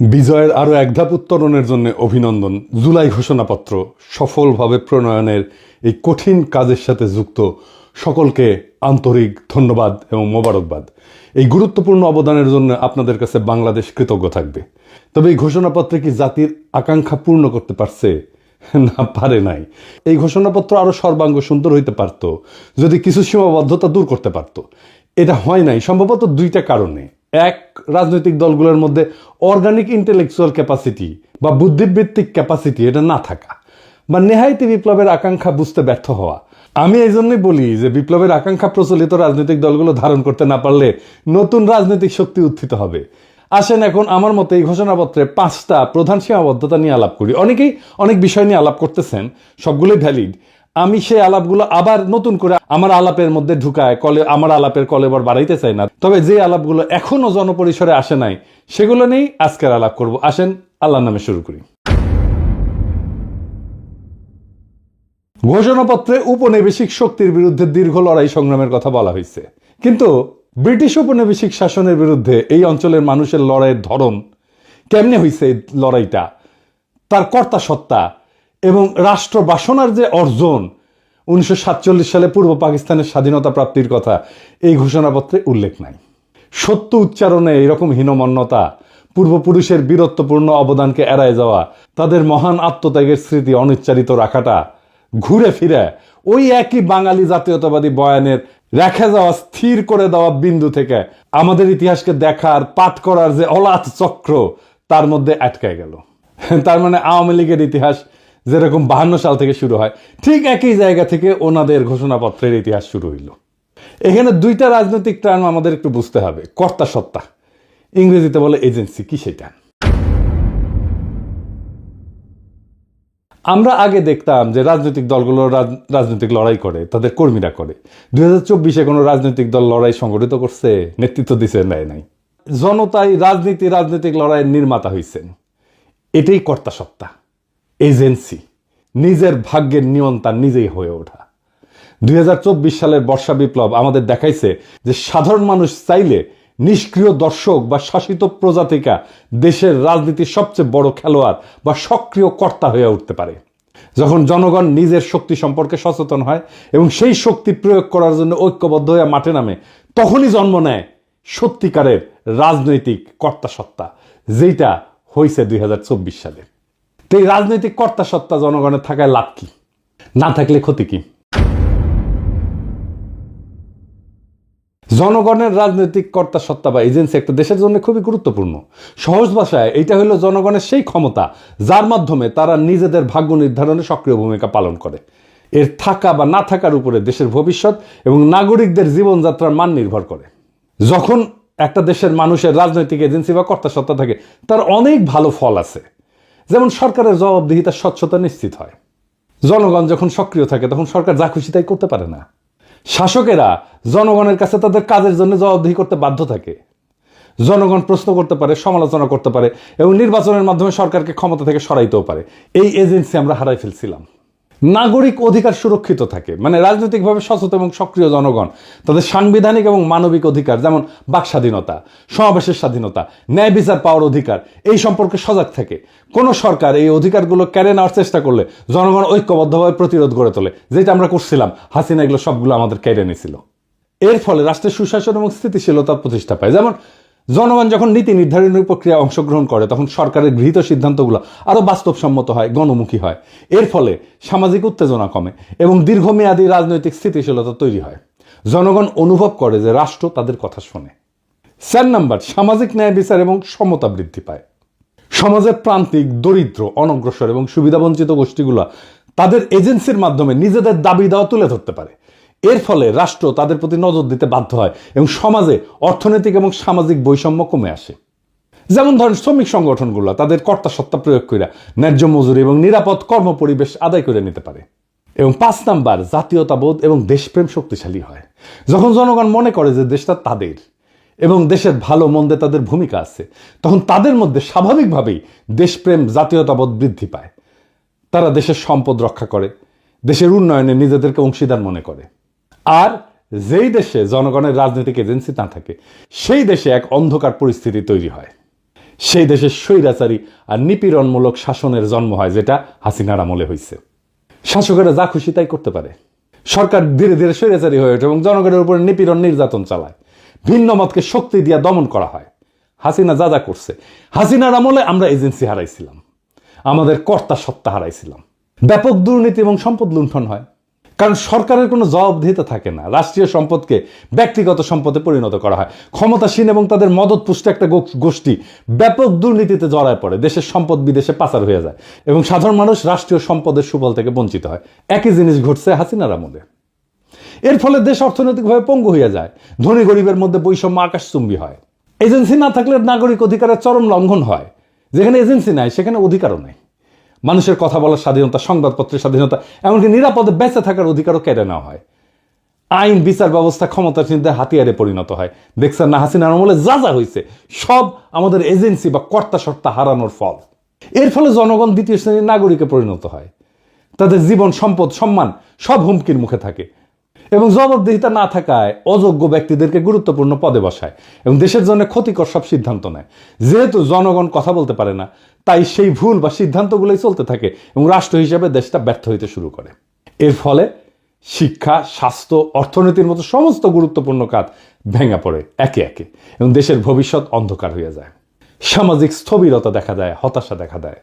বিজয়ের আরও এক ধাপ উত্তরণের জন্য অভিনন্দন। জুলাই ঘোষণাপত্র সফলভাবে প্রণয়নের এই কঠিন কাজের সাথে যুক্ত সকলকে আন্তরিক ধন্যবাদ এবং মোবারকবাদ। এই গুরুত্বপূর্ণ অবদানের জন্য আপনাদের কাছে বাংলাদেশ কৃতজ্ঞ থাকবে। তবে এই ঘোষণাপত্রে কি জাতির আকাঙ্ক্ষা পূর্ণ করতে পারছে? না, পারে নাই। এই ঘোষণাপত্র আরও সর্বাঙ্গ সুন্দর হইতে পারত যদি কিছু সীমাবদ্ধতা দূর করতে পারত। এটা হয় নাই সম্ভবত দুইটা কারণে। এক, রাজনৈতিক দলগুলোর মধ্যে অর্গানিক ইন্টেলেকচুয়াল ক্যাপাসিটি বা বুদ্ধিবৃত্তিক ক্যাপাসিটি এটা না থাকা, বা নেহায়েতি বিপ্লবের আকাঙ্ক্ষা বুঝতে ব্যর্থ হওয়া। আমি এই জন্যই বলি যে বিপ্লবের আকাঙ্ক্ষা প্রচলিত রাজনৈতিক দলগুলো ধারণ করতে না পারলে নতুন রাজনৈতিক শক্তি উত্থিত হবে। আসেন এখন আমার মতে এই ঘোষণাপত্রে 5টা প্রধান সীমাবদ্ধতা নিয়ে আলাপ করি। অনেকেই অনেক বিষয় নিয়ে আলাপ করতেছেন, সবগুলোই ভ্যালিড। আমি সেই আলাপগুলো আবার নতুন করে আমার আলাপের মধ্যে ঢুকায় আমার আলাপের কলেবর বাড়াইতে চাই না। তবে যে আলাপগুলো এখনো জনপরিসরে আসে নাই সেগুলো নিয়েই আজকের আলাপ করব। আসেন আল্লাহর নামে শুরু করি। ঘোষণাপত্রে উপনিবেশিক শক্তির বিরুদ্ধে দীর্ঘ লড়াই সংগ্রামের কথা বলা হয়েছে, কিন্তু ব্রিটিশ উপনিবেশিক শাসনের বিরুদ্ধে এই অঞ্চলের মানুষের লড়াইয়ের ধরন কেমনে হয়েছে, এই লড়াইটা, তার কর্তা সত্তা এবং রাষ্ট্র বাসনার যে অর্জন 1947 সালে পূর্ব পাকিস্তানের স্বাধীনতা প্রাপ্তির কথা এই ঘোষণাপত্রে উল্লেখ নাই। সত্য উচ্চারণে এরকম হীনমন্যতা, পূর্বপুরুষের বীরত্বপূর্ণ অবদানকে এড়ায় যাওয়া, তাদের মহান আত্মত্যাগের স্মৃতি অনুচ্চারিত রাখাটা ঘুরে ফিরে ওই একই বাঙালি জাতীয়তাবাদী বয়ানের রেখে যাওয়া, স্থির করে দেওয়া বিন্দু থেকে আমাদের ইতিহাসকে দেখার, পাঠ করার যে অলাথ চক্র তার মধ্যে আটকায় গেল। তার মানে আওয়ামী লীগের ইতিহাস যেরকম 52 সাল থেকে শুরু হয়, ঠিক একই জায়গা থেকে ওনাদের ঘোষণাপত্রের ইতিহাস শুরু হইল। এখানে দুইটা রাজনৈতিক টার্ম আমাদের একটু বুঝতে হবে। কর্তা সত্তা, ইংরেজিতে বলে এজেন্সি, কি সেটা? আমরা আগে দেখতাম যে রাজনৈতিক দলগুলো রাজনৈতিক লড়াই করে, তাদের কর্মীরা করে। 2024-এ কোনো রাজনৈতিক দল লড়াই সংগঠিত করছে, নেতৃত্ব দিছে? নাই। জনতাই রাজনৈতিক লড়াইয়ের নির্মাতা হয়েছেন। এটাই কর্তা সত্তা, এজেন্সি, নিজের ভাগ্যের নিয়ন্তা নিজেই হয়ে ওঠা। 2024 সালের বর্ষা বিপ্লব আমাদের দেখাইছে যে সাধারণ মানুষ চাইলে নিষ্ক্রিয় দর্শক বা শাসিত প্রজাতিকা দেশের রাজনীতির সবচেয়ে বড় খেলোয়াড় বা সক্রিয় কর্তা হয়ে উঠতে পারে। যখন জনগণ নিজের শক্তি সম্পর্কে সচেতন হয় এবং সেই শক্তি প্রয়োগ করার জন্য ঐক্যবদ্ধ হয়ে মাঠে নামে, তখনই জন্ম নেয় সত্যিকারের রাজনৈতিক কর্তা সত্তা, যেটা হয়েছে 2024 সালে। তো এই রাজনৈতিক কর্তা সত্তা জনগণের থাকায় লাভ কি, না থাকলে ক্ষতি কি? জনগণের রাজনৈতিক কর্তা সত্তা বা এজেন্সি একটা দেশের জন্য খুবই গুরুত্বপূর্ণ। সহজ ভাষায় এটা হলো জনগণের সেই ক্ষমতা যার মাধ্যমে তারা নিজেদের ভাগ্য নির্ধারণে সক্রিয় ভূমিকা পালন করে। এর থাকা বা না থাকার উপরে দেশের ভবিষ্যৎ এবং নাগরিকদের জীবনযাত্রার মান নির্ভর করে। যখন একটা দেশের মানুষের রাজনৈতিক এজেন্সি বা কর্তা সত্তা থাকে, তার অনেক ভালো ফল আছে। যেমন সরকারের জবাবদিহিতার স্বচ্ছতা নিশ্চিত হয়। জনগণ যখন সক্রিয় থাকে তখন সরকার যা খুশি তাই করতে পারে না। শাসকেরা জনগণের কাছে তাদের কাজের জন্য জবাবদিহি করতে বাধ্য থাকে। জনগণ প্রশ্ন করতে পারে, সমালোচনা করতে পারে এবং নির্বাচনের মাধ্যমে সরকারকে ক্ষমতা থেকে সরাইতেও পারে। এই এজেন্সি আমরা হারাই ফেলছিলাম। নাগরিক অধিকার সুরক্ষিত থাকে, মানে রাজনৈতিকভাবে সচেতন এবং সক্রিয় জনগণ তাদের সাংবিধানিক এবং মানবিক অধিকার, যেমন বাক স্বাধীনতা, সমাবেশের স্বাধীনতা, ন্যায় বিচার পাওয়ার অধিকার, এই সম্পর্কে সজাগ থাকে। কোনো সরকার এই অধিকারগুলো কেড়ে নেওয়ার চেষ্টা করলে জনগণ ঐক্যবদ্ধভাবে প্রতিরোধ গড়ে তোলে, যেটা আমরা করছিলাম। হাসিনা এগুলো সবগুলো আমাদের কেড়ে নিয়েছিল। এর ফলে রাষ্ট্রের সুশাসন এবং স্থিতিশীলতা প্রতিষ্ঠা পায়। যেমন জনগণ যখন নীতি নির্ধারণী প্রক্রিয়ায় অংশগ্রহণ করে তখন সরকারের গৃহীত সিদ্ধান্তগুলো আরও বাস্তবসম্মত হয়, গণমুখী হয়। এর ফলে সামাজিক উত্তেজনা কমে এবং দীর্ঘমেয়াদী রাজনৈতিক স্থিতিশীলতা তৈরি হয়। জনগণ অনুভব করে যে রাষ্ট্র তাদের কথা শোনে। 4 নাম্বার, সামাজিক ন্যায় বিচার এবং সমতা বৃদ্ধি পায়। সমাজের প্রান্তিক, দরিদ্র, অনগ্রসর এবং সুবিধাবঞ্চিত গোষ্ঠীগুলো তাদের এজেন্সির মাধ্যমে নিজেদের দাবি দেওয়া তুলে ধরতে পারে। এর ফলে রাষ্ট্র তাদের প্রতি নজর দিতে বাধ্য হয় এবং সমাজে অর্থনৈতিক এবং সামাজিক বৈষম্য কমে আসে। যেমন ধরেন শ্রমিক সংগঠনগুলো তাদের কর্তা সত্তা প্রয়োগ করে ন্যায্য মজুরি এবং নিরাপদ কর্মপরিবেশ আদায় করে নিতে পারে। এবং 5 নাম্বার, জাতীয়তাবোধ এবং দেশপ্রেম শক্তিশালী হয়। যখন জনগণ মনে করে যে দেশটা তাদের এবং দেশের ভালো মন্দে তাদের ভূমিকা আছে, তখন তাদের মধ্যে স্বাভাবিকভাবেই দেশপ্রেম, জাতীয়তাবোধ বৃদ্ধি পায়। তারা দেশের সম্পদ রক্ষা করে, দেশের উন্নয়নে নিজেদেরকে অংশীদার মনে করে। আর যেই দেশে জনগণের রাজনৈতিক এজেন্সি না থাকে সেই দেশে এক অন্ধকার পরিস্থিতি তৈরি হয়। সেই দেশের স্বৈরাচারী আর নিপীড়নমূলক শাসনের জন্ম হয়, যেটা হাসিনার আমলে হয়েছে। শাসকেরা যা খুশি তাই করতে পারে, সরকার ধীরে ধীরে স্বৈরাচারী হয়ে ওঠে এবং জনগণের উপরে নিপীড়ন নির্যাতন চালায়, ভিন্ন মতকে শক্তি দিয়ে দমন করা হয়। হাসিনা যা যা করছে, হাসিনার আমলে আমরা এজেন্সি হারাইছিলাম, আমাদের কর্তা সত্তা হারাইছিলাম, ব্যাপক দুর্নীতি এবং সম্পদ লুণ্ঠন হয়, কারণ সরকারের কোনো জবাবদিহিতা থাকে না। রাষ্ট্রীয় সম্পদকে ব্যক্তিগত সম্পদে পরিণত করা হয়। ক্ষমতাসীন এবং তাদের মদতপুষ্ট একটা গোষ্ঠী ব্যাপক দুর্নীতিতে জড়ায় পড়ে, দেশের সম্পদ বিদেশে পাচার হয়ে যায় এবং সাধারণ মানুষ রাষ্ট্রীয় সম্পদের সুফল থেকে বঞ্চিত হয়। একই জিনিস ঘটছে হাসিনার আমলে। এর ফলে দেশ অর্থনৈতিকভাবে পঙ্গু হয়ে যায়, ধনী গরিবের মধ্যে বৈষম্য আকাশচুম্বী হয়। এজেন্সি না থাকলে নাগরিক অধিকারের চরম লঙ্ঘন হয়। যেখানে এজেন্সি নাই সেখানে অধিকারও নেই। মানুষের কথা বলার স্বাধীনতা, সংবাদপত্রের স্বাধীনতা, এমনকি নিরাপদে বেঁচে থাকার অধিকারও কেড়ে নেওয়া হয়। আইন বিচার ব্যবস্থা ক্ষমতাসীনদের হাতিয়ারে পরিণত হয়। দেখছেন না হাসিনার আমলে যা যা হয়েছে, সব আমাদের এজেন্সি বা কর্তা সত্তা হারানোর ফল। এর ফলে জনগণ দ্বিতীয় শ্রেণীর নাগরিকে পরিণত হয়, তাদের জীবন, সম্পদ, সম্মান সব হুমকির মুখে থাকে এবং জবাবদিহিতা না থাকায় অযোগ্য ব্যক্তিদেরকে গুরুত্বপূর্ণ পদে বসায় এবং দেশের জন্য ক্ষতিকর সব সিদ্ধান্ত নেয়। যেহেতু জনগণ কথা বলতে পারে না, তাই সেই ভুল বা সিদ্ধান্তগুলোই চলতে থাকে এবং রাষ্ট্র হিসেবে দেশটা ব্যর্থ হইতে শুরু করে। এর ফলে শিক্ষা, স্বাস্থ্য, অর্থনীতির মতো সমস্ত গুরুত্বপূর্ণ কাজ ভেঙে পড়ে একে একে এবং দেশের ভবিষ্যৎ অন্ধকার হয়ে যায়। সামাজিক স্থবিরতা দেখা দেয়, হতাশা দেখা দেয়।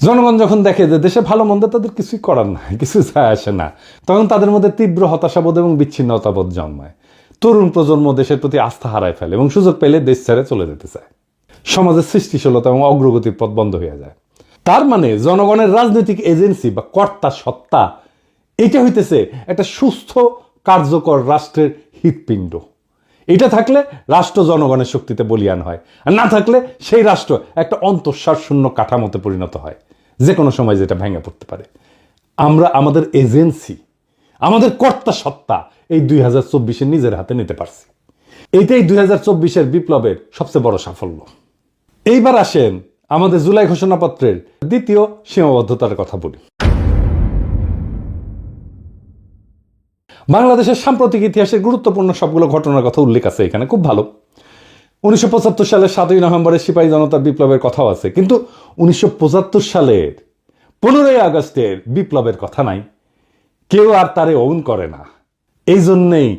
জনগণ যখন দেখে যে দেশে ভালো মন্দ তাদের কিছুই করার নাই, কিছু যায় আসে না, তখন তাদের মধ্যে তীব্র হতাশাবোধ এবং বিচ্ছিন্নতাবোধ জন্মায়। তরুণ প্রজন্ম দেশের প্রতি আস্থা হারায় ফেলে এবং সুযোগ পেলে দেশ ছেড়ে চলে যেতে চায়। সমাজের সৃষ্টিশীলতা এবং অগ্রগতির পথ বন্ধ হয়ে যায়। তার মানে জনগণের রাজনৈতিক এজেন্সি বা কর্তা সত্তা, এটা হইতেছে একটা সুস্থ কার্যকর রাষ্ট্রের হৃৎপিণ্ড। এটা থাকলে রাষ্ট্র জনগণের শক্তিতে বলীয়ান হয়, আর না থাকলে সেই রাষ্ট্র একটা অন্তঃসার শূন্য কাঠামোতে পরিণত হয়, যে কোনো সময় যেটা ভেঙে পড়তে পারে। আমরা আমাদের এজেন্সি, আমাদের কর্তা সত্তা এই 2024-এ নিজের হাতে নিতে পারছি। এইটাই 2024-এর বিপ্লবের সবচেয়ে বড় সাফল্য। এইবার আসেন আমাদের জুলাই ঘোষণাপত্রের দ্বিতীয় সীমাবদ্ধতার কথা বলি। বাংলাদেশের সাম্প্রতিক ইতিহাসের গুরুত্বপূর্ণ সবগুলো ঘটনার কথা উল্লেখ আছে এখানে, খুব ভালো। 1975 সালের 7ই নভেম্বরের সিপাহী জনতার বিপ্লবের কথাও আছে, কিন্তু 1975 সালের 15ই আগস্টের বিপ্লবের কথা নাই। কেউ আর তারে ওন করে না। এই জন্যেই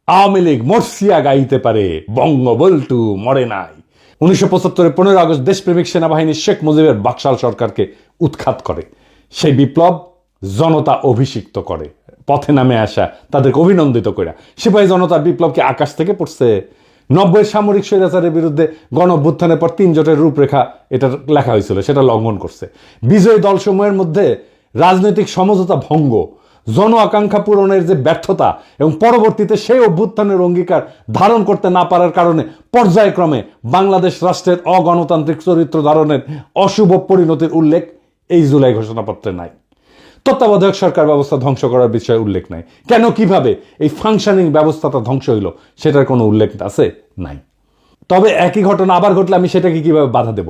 আওয়ামী লীগ মরসিয়া গাইতে পারে, বঙ্গবল্টু মরে নাই। 1975-এর 15 আগস্ট দেশপ্রেমিক সেনাবাহিনী শেখ মুজিবের বাকশাল সরকারকে উৎখাত করে। সেই বিপ্লব জনতা অভিষিক্ত করে, পথে নামে আসা তাদেরকে অভিনন্দিত করে। সিপাহী জনতার বিপ্লব কি আকাশ থেকে পড়ছে? 90-এর সামরিক স্বৈরাচারের বিরুদ্ধে গণ অভ্যুত্থানের পর 3 জোটের রূপরেখা এটা লেখা হয়েছিল, সেটা লঙ্ঘন করছে। বিজয়ী দলসমূহের মধ্যে রাজনৈতিক সমঝোতা ভঙ্গ, জন আকাঙ্ক্ষা পূরণের যে ব্যর্থতা এবং পরবর্তীতে সেই অভ্যুত্থানের অঙ্গীকার ধারণ করতে না পারার কারণে পর্যায়ক্রমে বাংলাদেশ রাষ্ট্রের অগণতান্ত্রিক চরিত্র ধারণের অশুভ পরিণতির উল্লেখ এই জুলাই ঘোষণাপত্রে নাই। তত্ত্বাবধায়ক সরকার ব্যবস্থা ধ্বংস করার বিষয়ে উল্লেখ নাই। কেন, কিভাবে এই ফাংশনিং ব্যবস্থাটা ধ্বংস হইল সেটার কোনো উল্লেখ আছে? নাই। তবে একই ঘটনা আবার ঘটলে আমি সেটাকে কিভাবে বাধা দেব?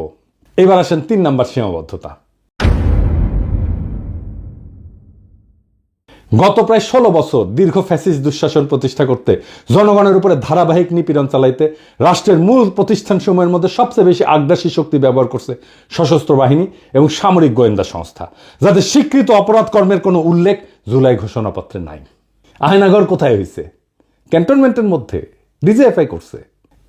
এবার আসেন 3 নম্বর সীমাবদ্ধতা। গত প্রায় 16 বছর দীর্ঘ ফ্যাসিস্ট দুঃশাসন প্রতিষ্ঠা করতে, জনগণের উপরে ধারাবাহিক নিপীড়ন চালাইতে রাষ্ট্রের মূল প্রতিষ্ঠানসমূহের মধ্যে সবচেয়ে বেশি আগ্রাসী শক্তি ব্যবহার করছে সশস্ত্র বাহিনী এবং সামরিক গোয়েন্দা সংস্থা, যাদের স্বীকৃত অপরাধ কর্মের কোনো উল্লেখ জুলাই ঘোষণাপত্রে নাই। আয়নাঘর কোথায় হয়েছে? ক্যান্টনমেন্টের মধ্যে ডিজিএফআই করছে।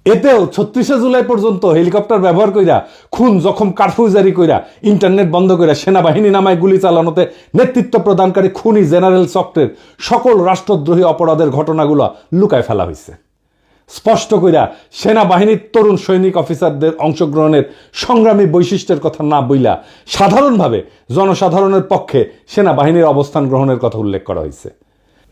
এতেও 36শে জুলাই পর্যন্ত হেলিকপ্টার ব্যবহার কইরা, খুন জখম কারফিউ জারি কইরা, ইন্টারনেট বন্ধ কইরা, সেনাবাহিনী নামায় গুলি চালানোতে নেতৃত্ব প্রদানকারী খুনি জেনারেল চক্রের সকল রাষ্ট্রদ্রোহী অপরাধের ঘটনাগুলো লুকায় ফেলা হয়েছে। স্পষ্ট কইরা সেনাবাহিনীর তরুণ সৈনিক অফিসারদের অংশগ্রহণের সংগ্রামী বৈশিষ্ট্যের কথা না বইলা সাধারণভাবে জনসাধারণের পক্ষে সেনাবাহিনীর অবস্থান গ্রহণের কথা উল্লেখ করা হয়েছে।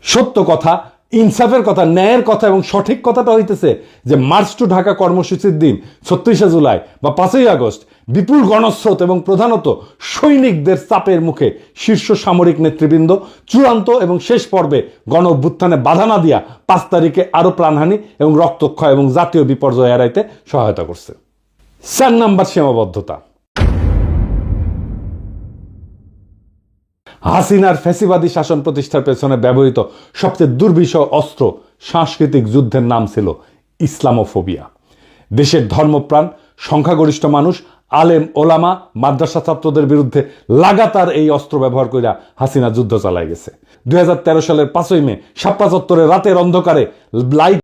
সত্য কথা, ইনসাফের কথা, ন্যায়ের কথা এবং সঠিক কথাটা হইতেছে যে মার্চ টু ঢাকা কর্মসূচির দিন 36শে জুলাই বা 5ই আগস্ট বিপুল গণস্রোত এবং প্রধানত সৈনিকদের চাপের মুখে শীর্ষ সামরিক নেতৃবৃন্দ চূড়ান্ত এবং শেষ পর্বে গণ অভ্যুত্থানে বাধা না দিয়া 5 তারিখে আরো প্রাণহানি এবং রক্তক্ষয় এবং জাতীয় বিপর্যয় এড়াইতে সহায়তা করছে। 4 নম্বর সীমাবদ্ধতা। হাসিনার ফ্যাসিবাদী শাসন প্রতিষ্ঠার পেছনে ব্যবহৃত সবচেয়ে দুর্বিষহ অস্ত্র সাংস্কৃতিক যুদ্ধের নাম ছিল ইসলামোফোবিয়া। দেশের ধর্মপ্রাণ সংখ্যাগরিষ্ঠ মানুষ, আলেম ওলামা, মাদ্রাসা ছাত্রদের বিরুদ্ধে লাগাতার এই অস্ত্র ব্যবহার কইরা হাসিনা যুদ্ধ চালায় গেছে। 2013 সালের 5ই মে শাপলা চত্বরে রাতের অন্ধকারে লাইট